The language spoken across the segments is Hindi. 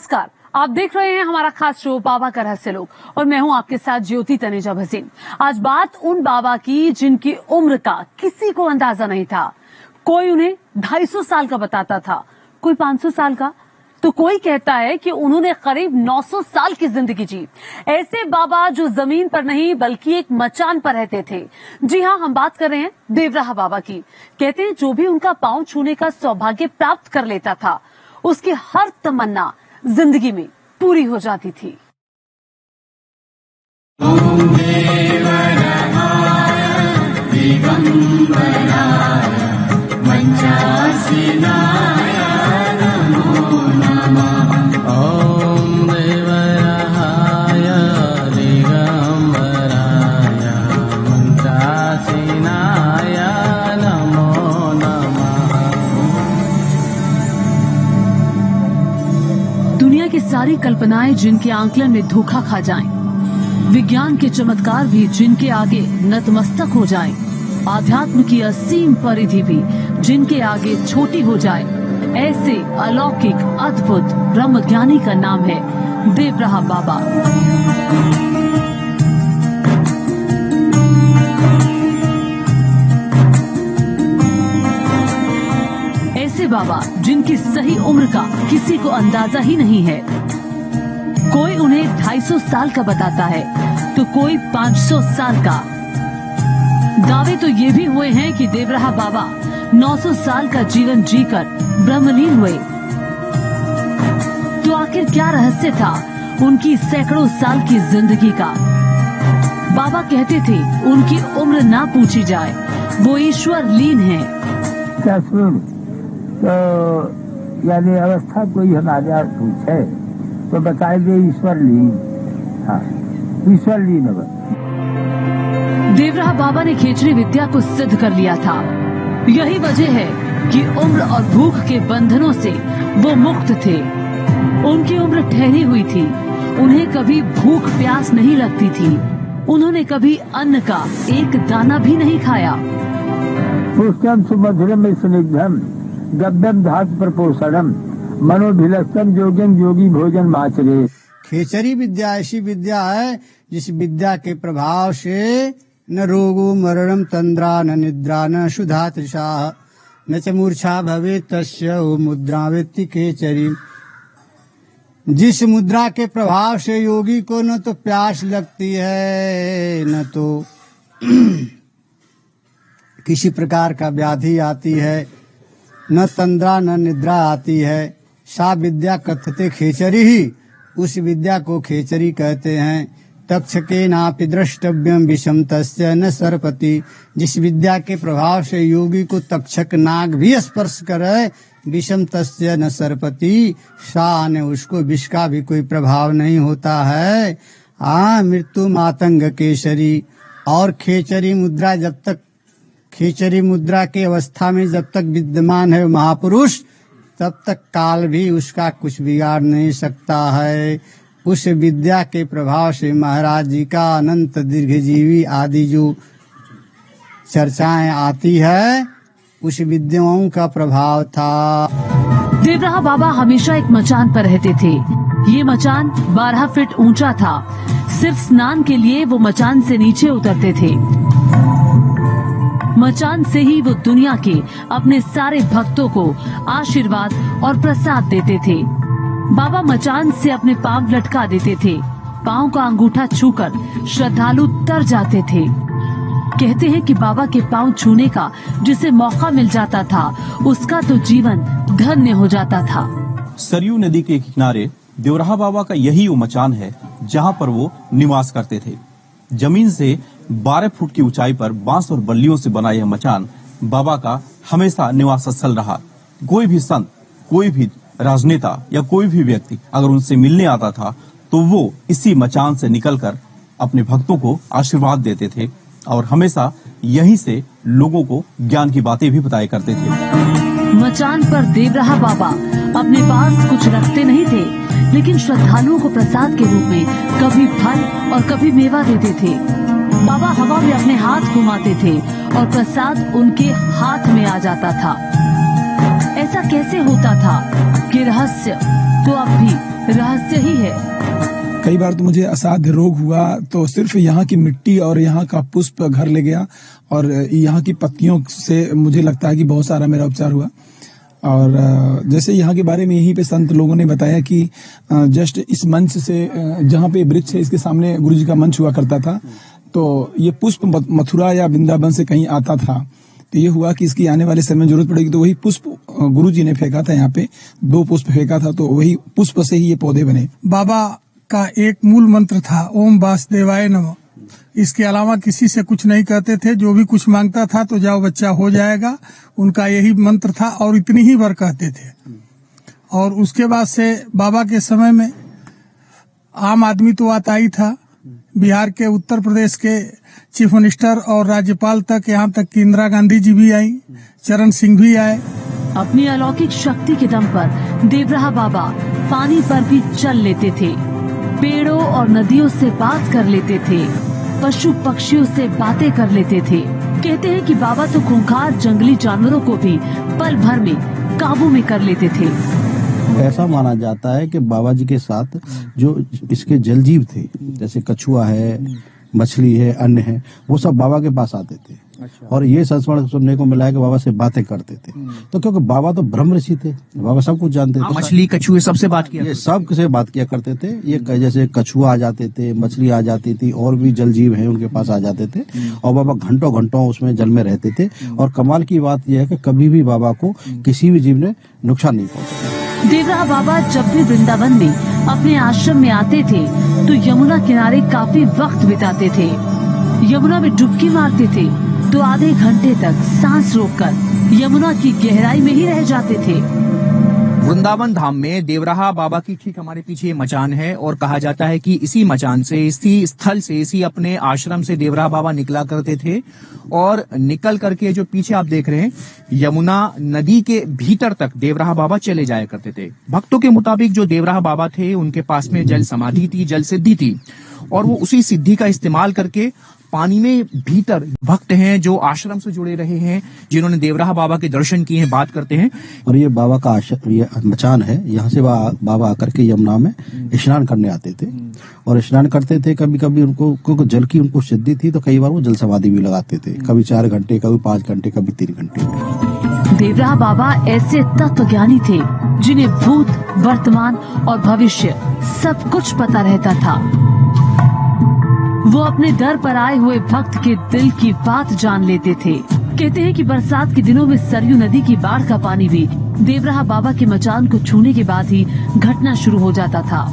नमस्कार, आप देख रहे हैं हमारा खास शो बाबा का रहस्य लोग और मैं हूं आपके साथ ज्योति तनेजा भसीन। आज बात उन बाबा की जिनकी उम्र का किसी को अंदाजा नहीं था। कोई उन्हें 250 साल का बताता था, कोई 500 साल का, तो कोई कहता है कि उन्होंने करीब 900 साल की जिंदगी जी। ऐसे बाबा जो जमीन पर नहीं बल्कि एक मचान पर रहते थे। जी हाँ, हम बात कर रहे हैं देवराहा बाबा की। कहते हैं जो भी उनका पांव छूने का सौभाग्य प्राप्त कर लेता था उसकी हर तमन्ना जिंदगी में पूरी हो जाती थी। दुनिया की सारी कल्पनाएं जिनके आंकलन में धोखा खा जाएं, विज्ञान के चमत्कार भी जिनके आगे नतमस्तक हो जाएं, आध्यात्म की असीम परिधि भी जिनके आगे छोटी हो जाए, ऐसे अलौकिक अद्भुत ब्रह्मज्ञानी का नाम है देवराहा बाबा। ऐसे बाबा जिनकी सही उम्र का किसी को अंदाजा ही नहीं है। कोई उन्हें 250 साल का बताता है तो कोई 500 साल का। दावे तो ये भी हुए हैं कि देवराहा बाबा 900 साल का जीवन जीकर ब्रह्मलीन हुए। तो आखिर क्या रहस्य था उनकी सैकड़ों साल की जिंदगी का? बाबा कहते थे उनकी उम्र ना पूछी जाए, वो ईश्वर लीन है। तो यानी अवस्था कोई हमारे पूछे तो बताए दे ईश्वर लीन। हाँ, ईश्वर लीन। देवराहा बाबा ने खेचरी विद्या को सिद्ध कर लिया था। यही वजह है कि उम्र और भूख के बंधनों से वो मुक्त थे। उनकी उम्र ठहरी हुई थी, उन्हें कभी भूख प्यास नहीं लगती थी। उन्होंने कभी अन्न का एक दाना भी नहीं खाया। पुष्टम सुमधुरम स्निग्धम गब्यम धातु प्रपोषणम मनोभिलक्षम योगन योगी भोजन माचरे। खेचरी विद्या ऐसी विद्या है जिस विद्या के प्रभाव से न रोगो मरणम तंद्रा न निद्रा न शुधा तृषा न च मूर्छा भवे तस्य वो मुद्रा वेत्ति खेचरी। जिस मुद्रा के प्रभाव से योगी को न तो प्यास लगती है न तो किसी प्रकार का व्याधि आती है, न तंद्रा न निद्रा आती है। सा विद्या कथते खेचरी ही, उस विद्या को खेचरी कहते हैं। तक्षके नापि द्रष्टव्यम विषम तस्य न सरपति। जिस विद्या के प्रभाव से योगी को तक्षक नाग भी स्पर्श करे, विषम तस्य न सरपति, सा ने उसको विष का भी कोई प्रभाव नहीं होता है। मृत्यु मातंग केसरी। और खेचरी मुद्रा जब तक खेचरी मुद्रा की अवस्था में जब तक विद्यमान है महापुरुष, तब तक काल भी उसका कुछ बिगाड़ नहीं सकता है। उस विद्या के प्रभाव से महाराज जी का अनंत दीर्घजीवी आदि जो चर्चाएं आती है, उस विद्याओं का प्रभाव था। देवराहा बाबा हमेशा एक मचान पर रहते थे। ये मचान 12 फीट ऊंचा था। सिर्फ स्नान के लिए वो मचान से नीचे उतरते थे। मचान से ही वो दुनिया के अपने सारे भक्तों को आशीर्वाद और प्रसाद देते थे। बाबा मचान से अपने पांव लटका देते थे। पांव का अंगूठा छूकर श्रद्धालु तर जाते थे। कहते हैं कि बाबा के पांव छूने का जिसे मौका मिल जाता था उसका तो जीवन धन्य हो जाता था। सरयू नदी के किनारे देवराहा बाबा का यही वो मचान है जहाँ पर वो निवास करते थे। जमीन से 12 फुट की ऊंचाई पर बांस और बल्लियों से बना यह मचान बाबा का हमेशा निवास स्थल रहा। कोई भी संत, कोई भी राजनेता या कोई भी व्यक्ति अगर उनसे मिलने आता था तो वो इसी मचान से निकलकर अपने भक्तों को आशीर्वाद देते थे और हमेशा यहीं से लोगों को ज्ञान की बातें भी बताया करते थे। मचान पर देवराहा बाबा अपने पास कुछ रखते नहीं थे, लेकिन श्रद्धालुओं को प्रसाद के रूप में कभी फल और कभी मेवा देते थे। बाबा हवा में अपने हाथ घुमाते थे और प्रसाद उनके हाथ में आ जाता था। ऐसा कैसे होता था, ये रहस्य तो अब भी रहस्य ही है। कई बार तो मुझे असाध्य रोग हुआ तो सिर्फ यहाँ की मिट्टी और यहाँ का पुष्प घर ले गया और यहाँ की पत्तियों से मुझे लगता है कि बहुत सारा मेरा उपचार हुआ। और जैसे यहाँ के बारे में यहीं पे संत लोगों ने बताया कि जस्ट इस मंच से जहाँ पे वृक्ष है इसके सामने गुरु जी का मंच हुआ करता था, तो ये पुष्प मथुरा या वृंदावन से कहीं आता था। तो ये हुआ कि इसकी आने वाले समय में जरूरत पड़ेगी, तो वही पुष्प गुरु जी ने फेंका था, यहाँ पे 2 पुष्प फेंका था, तो वही पुष्प से ही ये पौधे बने। बाबा का एक मूल मंत्र था, ओम वासुदेवाय नमः। इसके अलावा किसी से कुछ नहीं कहते थे, जो भी कुछ मांगता था तो जाओ बच्चा हो जाएगा, उनका यही मंत्र था और इतनी ही बार कहते थे। और उसके बाद से बाबा के समय में आम आदमी तो आता ही था, बिहार के उत्तर प्रदेश के चीफ मिनिस्टर और राज्यपाल तक, यहाँ तक कि इंदिरा गांधी जी भी आई, चरण सिंह भी आए। अपनी अलौकिक शक्ति के दम पर देवराहा बाबा पानी पर भी चल लेते थे, पेड़ों और नदियों से बात कर लेते थे, पशु पक्षियों से बातें कर लेते थे। कहते हैं कि बाबा तो खूंखार जंगली जानवरों को भी पल भर में काबू में कर लेते थे। ऐसा माना जाता है कि बाबा जी के साथ जो इसके जल जीव थे, जैसे कछुआ है, मछली है, अन्य है, वो सब बाबा के पास आते थे। और ये संस्मरण सुनने को मिला है कि बाबा से बातें करते थे। तो क्योंकि बाबा तो ब्रह्म ऋषि थे, बाबा सब कुछ जानते थे। मछली कछुए सबसे बात किया, ये सब से बात किया करते थे। ये जैसे कछुआ आ जाते थे, मछली आ जाती थी, और भी जल जीव हैं उनके पास आ जाते थे, और बाबा घंटों घंटों उसमें जल में रहते थे। और कमाल की बात यह है कि कभी भी बाबा को किसी भी जीव ने नुकसान नहीं पहुंचाया। देवराहा बाबा जब भी वृंदावन में अपने आश्रम में आते थे तो यमुना किनारे काफी वक्त बिताते थे। यमुना में डुबकी मारते थे तो आधे घंटे तक सांस रोककर यमुना की गहराई में ही रह जाते थे। वृंदावन धाम में देवराहा बाबा की ठीक हमारे पीछे ये मचान है और कहा जाता है कि इसी मचान से, इसी स्थल से, इसी अपने आश्रम से देवराहा बाबा निकला करते थे। और निकल करके जो पीछे आप देख रहे हैं यमुना नदी के भीतर तक देवराहा बाबा चले जाया करते थे। भक्तों के मुताबिक जो देवराहा बाबा थे उनके पास में जल समाधि थी, जल सिद्धि थी, और वो उसी सिद्धि का इस्तेमाल करके पानी में भीतर भक्त हैं जो आश्रम से जुड़े रहे हैं, जिन्होंने देवराहा बाबा के दर्शन किए हैं, बात करते हैं। और ये बाबा का ये मचान है, यहाँ से बाबा आकर के यमुना में स्नान करने आते थे और स्नान करते थे। कभी कभी उनको जल की उनको सिद्धि थी तो कई बार वो जल समाधि भी लगाते थे, कभी 4 घंटे, कभी 5 घंटे, कभी 3 घंटे। देवराहा बाबा ऐसे तत्वज्ञानी थे जिन्हें भूत, वर्तमान और भविष्य सब कुछ पता रहता था। वो अपने दर पर आए हुए भक्त के दिल की बात जान लेते थे। कहते हैं कि बरसात के दिनों में सरयू नदी की बाढ़ का पानी भी देवराहा बाबा के मचान को छूने के बाद ही घटना शुरू हो जाता था।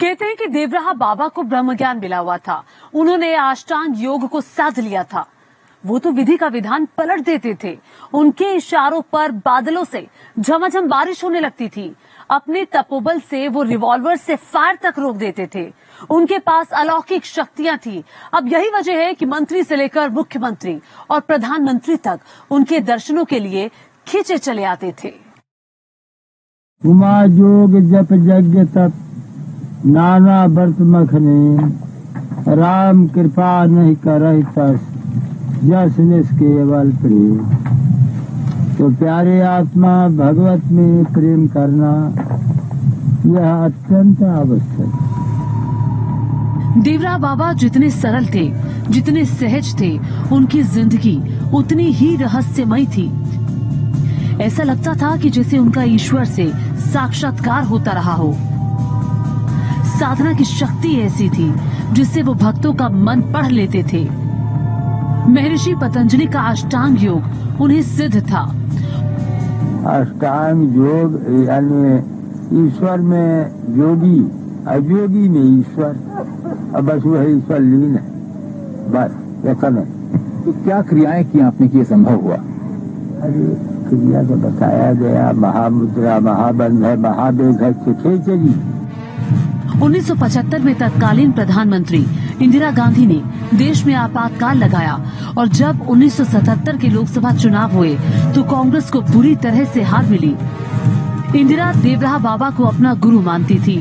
कहते हैं कि देवराहा बाबा को ब्रह्म ज्ञान मिला हुआ था। उन्होंने अष्टांग योग को साध लिया था। वो तो विधि का विधान पलट देते थे। उनके इशारों पर बादलों से झमाझम बारिश होने लगती थी। अपने तपोबल से वो रिवॉल्वर से फायर तक रोक देते थे। उनके पास अलौकिक शक्तियां थी। अब यही वजह है कि मंत्री से लेकर मुख्यमंत्री और प्रधानमंत्री तक उनके दर्शनों के लिए खींचे चले आते थे। उमा जोग जप यज्ञ तप नाना व्रत मखने, राम कृपा नहीं करहि तस जस निष्केवल प्रेम। तो प्यारे आत्मा भगवत में प्रेम करना यह अत्यंत आवश्यक। देवराहा बाबा जितने सरल थे, जितने सहज थे, उनकी जिंदगी उतनी ही रहस्यमयी थी। ऐसा लगता था कि जैसे उनका ईश्वर से साक्षात्कार होता रहा हो। साधना की शक्ति ऐसी थी जिससे वो भक्तों का मन पढ़ लेते थे। महर्षि पतंजलि का अष्टांग योग उन्हें सिद्ध था। अष्टांग योग यानी ईश्वर में योगी, अयोगी में ईश्वर, और बस वह ईश्वर लीन है, बस ऐसा नहीं। तो क्या क्रियाएं की आपने कि ये संभव हुआ? अरे क्रिया तो बताया गया, महामुद्रा, महाबंध है, महावेग है, खेचरी। 1975 में तत्कालीन प्रधानमंत्री इंदिरा गांधी ने देश में आपातकाल लगाया और जब 1977 के लोकसभा चुनाव हुए तो कांग्रेस को बुरी तरह से हार मिली। इंदिरा देवराहा बाबा को अपना गुरु मानती थी।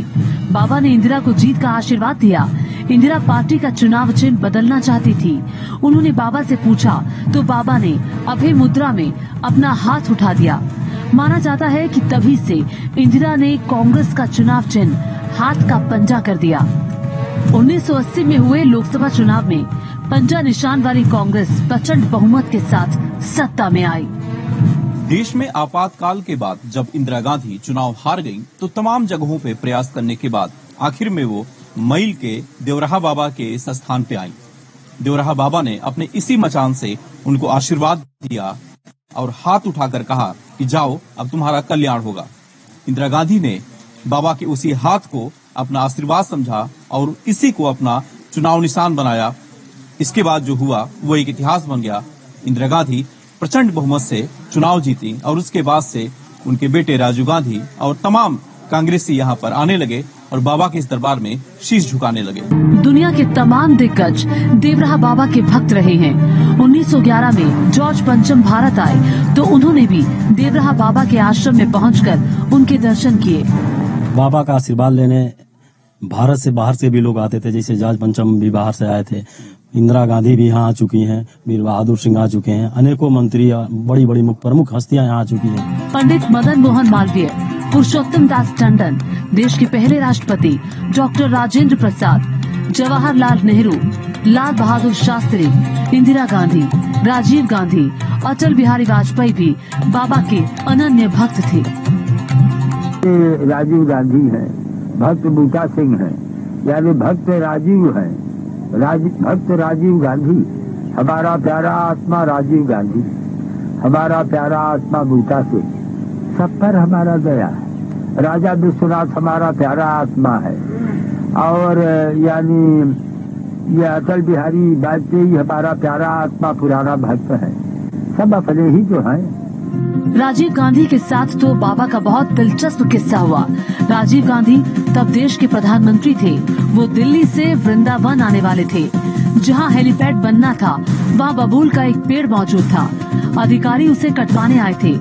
बाबा ने इंदिरा को जीत का आशीर्वाद दिया। इंदिरा पार्टी का चुनाव चिन्ह बदलना चाहती थी। उन्होंने बाबा से पूछा तो बाबा ने अभय मुद्रा में अपना हाथ उठा दिया। माना जाता है कि तभी से इंदिरा ने कांग्रेस का चुनाव चिन्ह हाथ का पंजा कर दिया। 1980 में हुए लोकसभा चुनाव में पंजा निशान वाली कांग्रेस प्रचंड बहुमत के साथ सत्ता में आई। देश में आपातकाल के बाद जब इंदिरा गांधी चुनाव हार गईं, तो तमाम जगहों पे प्रयास करने के बाद आखिर में वो मईल के देवराहा बाबा के इस स्थान पे आई। देवराहा बाबा ने अपने इसी मचान से उनको आशीर्वाद दिया और हाथ उठाकर कहा कि जाओ, अब तुम्हारा कल्याण होगा। इंदिरा गांधी ने बाबा के उसी हाथ को अपना आशीर्वाद समझा और इसी को अपना चुनाव निशान बनाया। इसके बाद जो हुआ वो एक इतिहास बन गया। इंदिरा गांधी प्रचंड बहुमत से चुनाव जीती और उसके बाद से उनके बेटे राजीव गांधी और तमाम कांग्रेसी यहाँ पर आने लगे और बाबा के इस दरबार में शीश झुकाने लगे। दुनिया के तमाम दिग्गज देवराहा बाबा के भक्त रहे हैं। 1911 में जॉर्ज पंचम भारत आए तो उन्होंने भी देवराहा बाबा के आश्रम में पहुंचकर उनके दर्शन किए। बाबा का आशीर्वाद लेने भारत से बाहर से भी लोग आते थे, जैसे जॉर्ज पंचम भी बाहर से आए थे, इंदिरा गांधी भी यहाँ आ चुकी हैं, वीर बहादुर सिंह आ चुके हैं, अनेकों मंत्री, बड़ी बड़ी प्रमुख हस्तियां यहाँ आ चुकी हैं। पंडित मदन मोहन मालवीय, पुरुषोत्तम दास टंडन, देश के पहले राष्ट्रपति डॉक्टर राजेंद्र प्रसाद, जवाहरलाल नेहरू, लाल बहादुर शास्त्री, इंदिरा गांधी, राजीव गांधी, अटल बिहारी वाजपेयी भी बाबा के अनन्य भक्त थे। राजीव गांधी हैं, भक्त बूटा सिंह हैं, यानी भक्त राजीव हैं, भक्त राजीव गांधी, हमारा प्यारा आत्मा राजीव गांधी, हमारा प्यारा आत्मा बूटा सिंह, सब पर हमारा दया। राजा विश्वनाथ हमारा प्यारा आत्मा है और यानी ये अटल बिहारी वाजपेयी हमारा प्यारा आत्मा पुराना भक्त है। सब अपने ही जो हैं। राजीव गांधी के साथ तो बाबा का बहुत दिलचस्प किस्सा हुआ। राजीव गांधी तब देश के प्रधानमंत्री थे। वो दिल्ली से वृंदावन आने वाले थे। जहां हेलीपैड बनना था वहां बबूल का एक पेड़ मौजूद था। अधिकारी उसे कटवाने आए थे।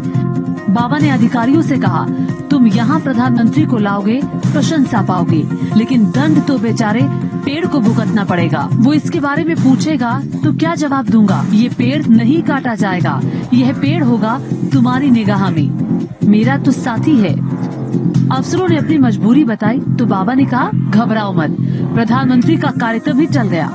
बाबा ने अधिकारियों से कहा, तुम यहाँ प्रधानमंत्री को लाओगे, प्रशंसा पाओगे, लेकिन दंड तो बेचारे पेड़ को भुगतना पड़ेगा। वो इसके बारे में पूछेगा तो क्या जवाब दूंगा? ये पेड़ नहीं काटा जाएगा, यह पेड़ होगा तुम्हारी निगाह में, मेरा तो साथी है। अफसरों ने अपनी मजबूरी बताई तो बाबा ने कहा, घबराओ मत। प्रधानमंत्री का कार्यक्रम ही टल गया।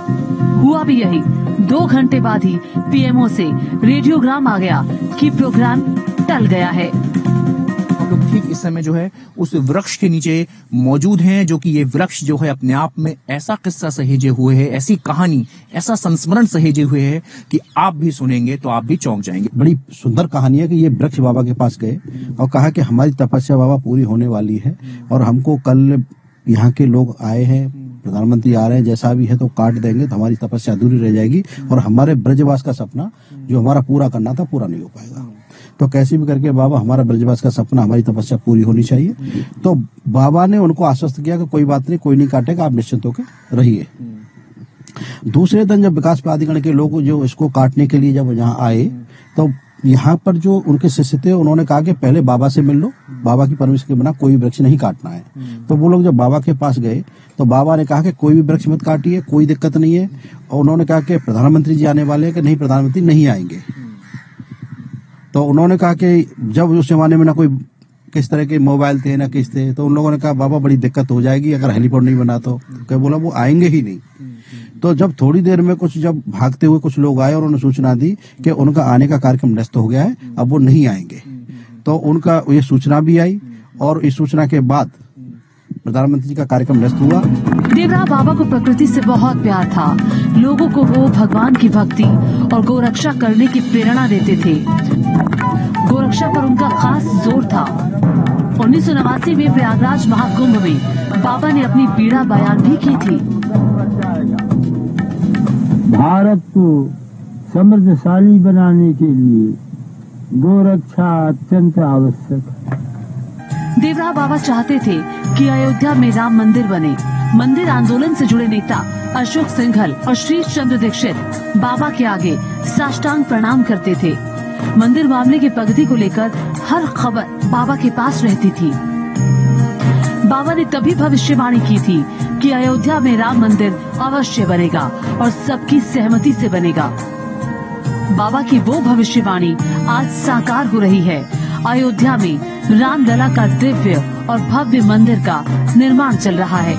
हुआ भी यही। 2 घंटे बाद ही पीएमओ से रेडियोग्राम आ गया कि प्रोग्राम टल गया है। हम लोग ठीक इस समय जो है उस वृक्ष के नीचे मौजूद हैं, जो कि ये वृक्ष जो है अपने आप में ऐसा किस्सा सहेजे हुए है, ऐसी कहानी, ऐसा संस्मरण सहेजे हुए है कि आप भी सुनेंगे तो आप भी चौंक जाएंगे। बड़ी सुंदर कहानी है कि ये वृक्ष बाबा के पास गए और कहा कि हमारी तपस्या बाबा पूरी होने वाली है और हमको कल यहाँ के लोग आए हैं, प्रधानमंत्री आ रहे हैं, जैसा भी है तो काट देंगे तो हमारी तपस्या अधूरी रह जाएगी और हमारे ब्रजवास का सपना जो हमारा पूरा करना था पूरा नहीं हो पाएगा। तो कैसे भी करके बाबा हमारा ब्रजवास का सपना, हमारी तपस्या पूरी होनी चाहिए। तो बाबा ने उनको आश्वस्त किया कि कोई बात नहीं, कोई नहीं काटेगा, आप निश्चिंत होकर रहिए। दूसरे दिन जब विकास प्राधिकरण के लोग जो इसको काटने के लिए जब यहाँ आए तो यहाँ पर जो उनके शिष्य थे उन्होंने कहा कि पहले बाबा से मिल लो, बाबा की परमिशन के बिना कोई वृक्ष नहीं काटना है। तो वो लोग जब बाबा के पास गए तो बाबा ने कहा कि कोई भी वृक्ष मत काटिए, कोई दिक्कत नहीं है। और उन्होंने कहा कि प्रधानमंत्री जी आने वाले हैं कि नहीं, प्रधानमंत्री नहीं आएंगे। तो उन्होंने कहा कि जब उस जमाने में ना कोई किस तरह के मोबाइल थे ना किस थे, तो उन लोगों ने कहा बाबा बड़ी दिक्कत हो जाएगी अगर हेलीपोर्ट नहीं बना तो। क्या बोला, वो आएंगे ही नहीं। तो जब थोड़ी देर में जब भागते हुए कुछ लोग आए और उन्होंने सूचना दी कि उनका आने का कार्यक्रम निरस्त हो गया है, अब वो नहीं आएंगे। तो उनका ये सूचना भी आई और इस सूचना के बाद प्रधानमंत्री जी का कार्यक्रम निरस्त हुआ। देवराहा बाबा को प्रकृति से बहुत प्यार था। लोगों को वो भगवान की भक्ति और गौरक्षा करने की प्रेरणा देते थे। गौरक्षा पर उनका खास जोर था। 1989 में प्रयागराज महाकुंभ में बाबा ने अपनी पीड़ा बयान भी की थी। भारत को समृद्धशाली बनाने के लिए गोरक्षा अत्यंत आवश्यक है। देवराहा बाबा चाहते थे कि अयोध्या में राम मंदिर बने। मंदिर आंदोलन से जुड़े नेता अशोक सिंघल और श्री चंद्र दीक्षित बाबा के आगे साष्टांग प्रणाम करते थे। मंदिर मामले की प्रगति को लेकर हर खबर बाबा के पास रहती थी। बाबा ने तभी भविष्यवाणी की थी कि अयोध्या में राम मंदिर अवश्य बनेगा और सबकी सहमति से बनेगा। बाबा की वो भविष्यवाणी आज साकार हो रही है। अयोध्या में रामलला का दिव्य और भव्य मंदिर का निर्माण चल रहा है।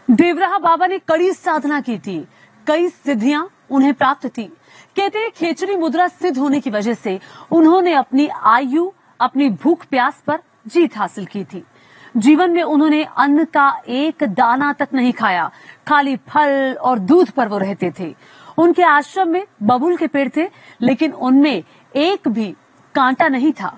देवराहा बाबा ने कड़ी साधना की थी, कई सिद्धियां उन्हें प्राप्त थी। कहते हैं खेचरी मुद्रा सिद्ध होने की वजह से उन्होंने अपनी आयु, अपनी भूख प्यास पर जीत हासिल की थी। जीवन में उन्होंने अन्न का एक दाना तक नहीं खाया, खाली फल और दूध पर वो रहते थे। उनके आश्रम में बबूल के पेड़ थे, लेकिन उनमें एक भी कांटा नहीं था।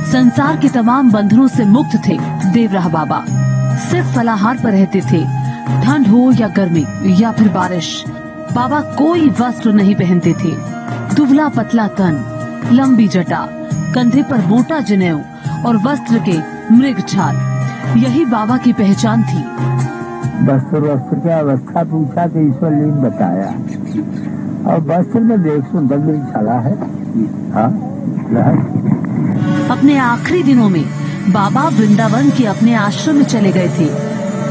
संसार के तमाम बंधनों से मुक्त थे देवराहा बाबा। सिर्फ फलाहार पर रहते थे, ठंड हो या गर्मी या फिर बारिश। बाबा कोई वस्त्र नहीं पहनते थे। दुबला पतला तन, लंबी जटा, कंधे पर मोटा जनेऊ और वस्त्र के मृग छाल, यही बाबा की पहचान थी। वस्त्र की अवस्था पूछा तो ईश्वर लीन बताया, और वस्त्र में देख सुंदर मृग छाला है। हाँ, अपने आखिरी दिनों में बाबा वृंदावन के अपने आश्रम में चले गए थे।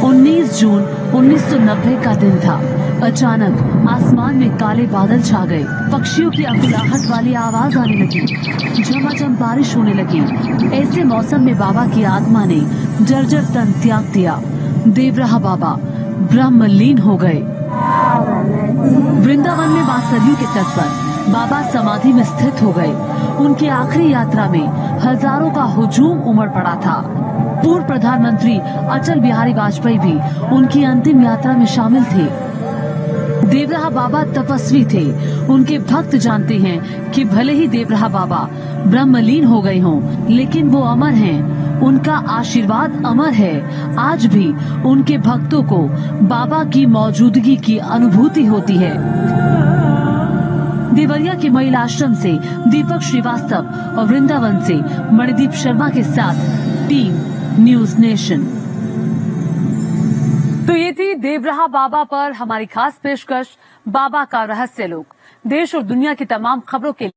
19 जून 1990 का दिन था। अचानक आसमान में काले बादल छा गए, पक्षियों की अंगुलाहट वाली आवाज आने लगी, झमाझम बारिश होने लगी। ऐसे मौसम में बाबा की आत्मा ने जर्जर तन त्याग दिया। देवराहा बाबा ब्रह्मलीन हो गए। वृंदावन में मां सरयू के तट पर बाबा समाधि में स्थित हो गए। उनकी आखिरी यात्रा में हजारों का हुजूम उमड़ पड़ा था। पूर्व प्रधानमंत्री अटल बिहारी वाजपेयी भी उनकी अंतिम यात्रा में शामिल थे। देवराहा बाबा तपस्वी थे। उनके भक्त जानते हैं कि भले ही देवराहा बाबा ब्रह्मलीन हो गए हों, लेकिन वो अमर हैं। उनका आशीर्वाद अमर है। आज भी उनके भक्तों को बाबा की मौजूदगी की अनुभूति होती है। देवरिया के महिला आश्रम से दीपक श्रीवास्तव और वृंदावन से मणिदीप शर्मा के साथ टीम न्यूज नेशन। तो ये थी देवराहा बाबा पर हमारी खास पेशकश, बाबा का रहस्य लोक। देश और दुनिया की तमाम खबरों के